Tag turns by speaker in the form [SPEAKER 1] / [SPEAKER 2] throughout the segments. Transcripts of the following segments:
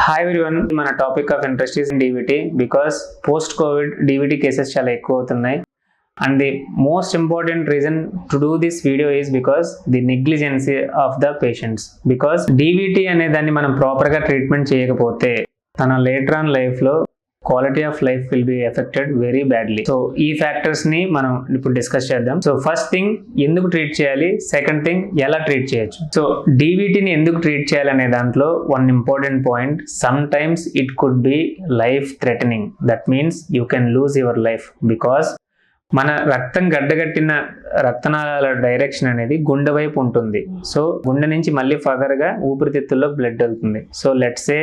[SPEAKER 1] Hi everyone, మన topic of interest is DVT because post Covid DVT cases చాలా ఎక్కువ అవుతున్నాయి. And the most important reason to do this video is because the negligence of the patients. Because DVT అనే దాన్ని మనం ప్రాపర్గా treatment చేయకపోతే తన లేటర్ ఆన్ లైఫ్లో quality of life will be affected very badly. So ఈ ఫ్యాక్టర్స్ ని మనం ఇప్పుడు డిస్కస్ చేద్దాం. సో ఫస్ట్ థింగ్ ఎందుకు ట్రీట్ చేయాలి, సెకండ్ థింగ్ ఎలా ట్రీట్ చేయొచ్చు. సో డీవీటీని ఎందుకు ట్రీట్ చేయాలనే దాంట్లో one important point, some times it could be life threatening. That means you can lose your life because మన రక్తం గడ్డగట్టిన రక్తనాళాల డైరెక్షన్ అనేది గుండె వైపు ఉంటుంది. సో గుండె నుంచి మళ్ళీ ఫర్దర్గా ఊపిరితిత్తుల్లో బ్లడ్ వెళ్తుంది. సో లెట్స్ సే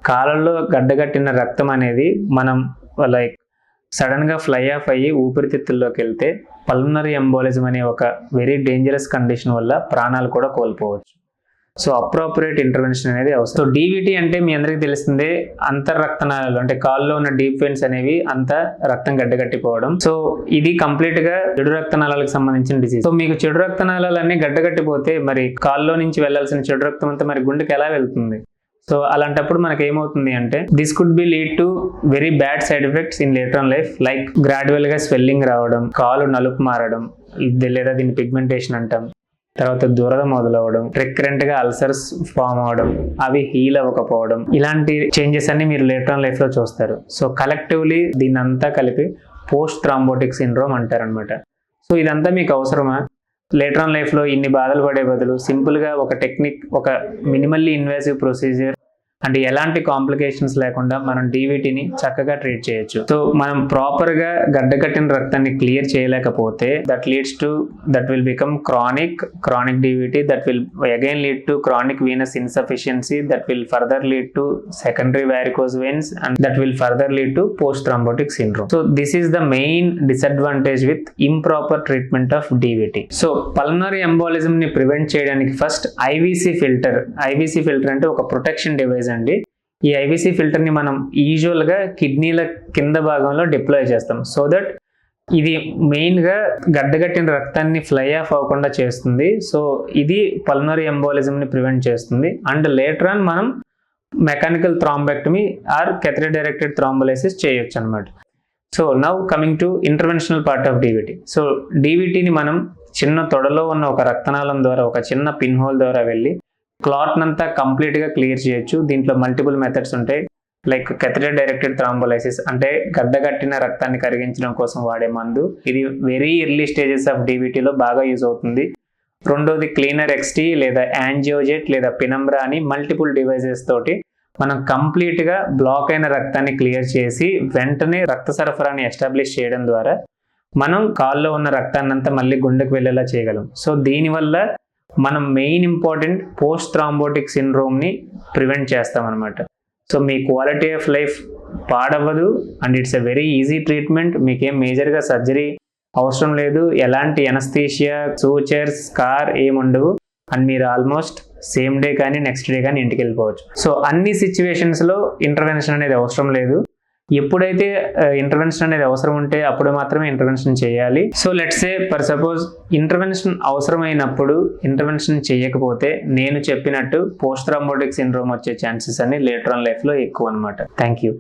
[SPEAKER 1] కాళ్ళల్లో గడ్డగట్టిన రక్తం అనేది మనం లైక్ సడన్గా ఫ్లై ఆఫ్ అయ్యి ఊపిరితిత్తుల్లోకి వెళ్తే పల్మనరీ ఎంబోలిజం అనే ఒక వెరీ డేంజరస్ కండిషన్ వల్ల ప్రాణాలు కూడా కోల్పోవచ్చు. సో అప్రోప్రియేట్ ఇంటర్వెన్షన్ అనేది అవసరం. సో డీవీటీ అంటే మీ అందరికీ తెలిసిందే అంతర్రక్తనాళాలు అంటే కాల్లో ఉన్న డీప్ వెయిన్స్ అనేవి అంత రక్తం గడ్డగట్టిపోవడం. సో ఇది కంప్లీట్ గా చెడు రక్తనాళాలకు సంబంధించిన డిసీజ్. సో మీకు చెడు రక్తనాళాలు అన్ని గడ్డగట్టిపోతే మరి కాల్లో నుంచి వెళ్లాల్సిన చెడు రక్తం అంతా మరి గుండెకి ఎలా వెళ్తుంది? సో అలాంటప్పుడు మనకి ఏమవుతుంది అంటే this could be lead to very bad side effects in later on life, like gradual గా స్వెల్లింగ్ రావడం, కాలు నలుపు మారడం, లేదా దీన్ని పిగ్మెంటేషన్ అంటాం, తర్వాత దురద మొదలవడం, రికరెంట్ గా అల్సర్స్ ఫామ్ అవడం, అవి హీల్ అవ్వకపోవడం, ఇలాంటి చేంజెస్ అన్ని మీరు లేటర్ ఆన్ లైఫ్ లో చూస్తారు. సో కలెక్టివ్లీ దీన్ని అంతా కలిపి పోస్ట్ థ్రాంబోటిక్ సిండ్రోమ్ అంటారనమాట. సో ఇదంతా మీకు అవసరమా? లేటర్ ఆన్ లైఫ్లో ఇన్ని బాధలు పడే బదులు సింపుల్గా ఒక టెక్నిక్, ఒక మినిమల్లీ ఇన్వేసివ్ ప్రొసీజర్ అంటే ఎలాంటి కాంప్లికేషన్స్ లేకుండా మనం డీవీటీని చక్కగా ట్రీట్ చేయొచ్చు. సో మనం ప్రాపర్గా గడ్డగట్టిన రక్తాన్ని క్లియర్ చేయలేకపోతే that will become chronic DVT, that will again lead to chronic venous insufficiency, that will further lead to secondary varicose veins and that will further lead to post thrombotic syndrome. So this is the main disadvantage with improper treatment of DVT. So pulmonary embolism ని prevent చేయడానికి first IVC filter అంటే ఒక protection device అండి. ఈ IVC filter ని మనం usual గా కిడ్నీల కింద భాగంలో డిప్లాయ్ చేస్తాం. సో దట్ ఇది మెయిన్ గా గడ్డగట్టిన రక్తాన్ని ఫ్లై ఆఫ్ అవ్వకుండా చేస్తుంది. సో ఇది పల్మనరీ ఎంబాలిజం ని ప్రివెంట్ చేస్తుంది. అండ్ లేటర్ ఆన్ మనం mechanical thrombectomy or catheter directed thrombolysis చేయొచ్చు అనమాట. So now coming to interventional part of DVT. So డీవీటీని మనం చిన్న తొడలో ఉన్న ఒక రక్తనాళం ద్వారా, ఒక చిన్న పిన్ హోల్ ద్వారా వెళ్ళి క్లాట్ నంతా కంప్లీట్ గా క్లియర్ చేయొచ్చు. దీంట్లో మల్టిపుల్ మెథడ్స్ ఉంటాయి, లైక్ కెథెటర్ డైరెక్టెడ్ థ్రాంబోలైసిస్ అంటే గడ్డగట్టిన రక్తాన్ని కరిగించడం కోసం వాడే మందు. ఇది వెరీ ఎర్లీ స్టేజెస్ ఆఫ్ డీవీటీలో బాగా యూజ్ అవుతుంది. రెండోది క్లీనర్ ఎక్స్టీ లేదా యాంజియోజెట్ లేదా పినంబ్రా అని మల్టిపుల్ డివైజెస్ తోటి మనం కంప్లీట్ గా బ్లాక్ అయిన రక్తాన్ని క్లియర్ చేసి వెంటనే రక్త సరఫరాని ఎస్టాబ్లిష్ చేయడం ద్వారా మనం కాల్లో ఉన్న రక్తాన్ని అంతా మళ్ళీ గుండెకు వెళ్ళేలా చేయగలం. సో దీనివల్ల మనం మెయిన్ ఇంపార్టెంట్ పోస్ట్ థ్రాంబోటిక్ సిండ్రోమ్ని ప్రివెంట్ చేస్తాం అనమాట. సో మీ క్వాలిటీ ఆఫ్ లైఫ్ పాడవ్వదు and it's a very easy treatment. మీకేం మేజర్గా సర్జరీ అవసరం లేదు, ఎలాంటి ఎనస్థీషియా, సూచర్స్, స్కార్ ఏముండవు అండ్ మీరు ఆల్మోస్ట్ సేమ్ డే కానీ నెక్స్ట్ డే కానీ ఇంటికి వెళ్ళిపోవచ్చు. సో అన్ని సిచ్యువేషన్స్లో ఇంటర్వెన్షన్ అనేది అవసరం లేదు. ఎప్పుడైతే ఇంటర్వెన్షన్ అనేది అవసరం ఉంటే అప్పుడు మాత్రమే ఇంటర్వెన్షన్ చేయాలి. So let's say for suppose intervention అవసరమైనప్పుడు ఇంటర్వెన్షన్ చేయకపోతే నేను చెప్పినట్టు పోస్ట్ థ్రాంబోటిక్ సిండ్రోమ్ వచ్చే ఛాన్సెస్ అన్ని లేటర్ ఆన్ లైఫ్లో ఎక్కువ అనమాట. Thank you.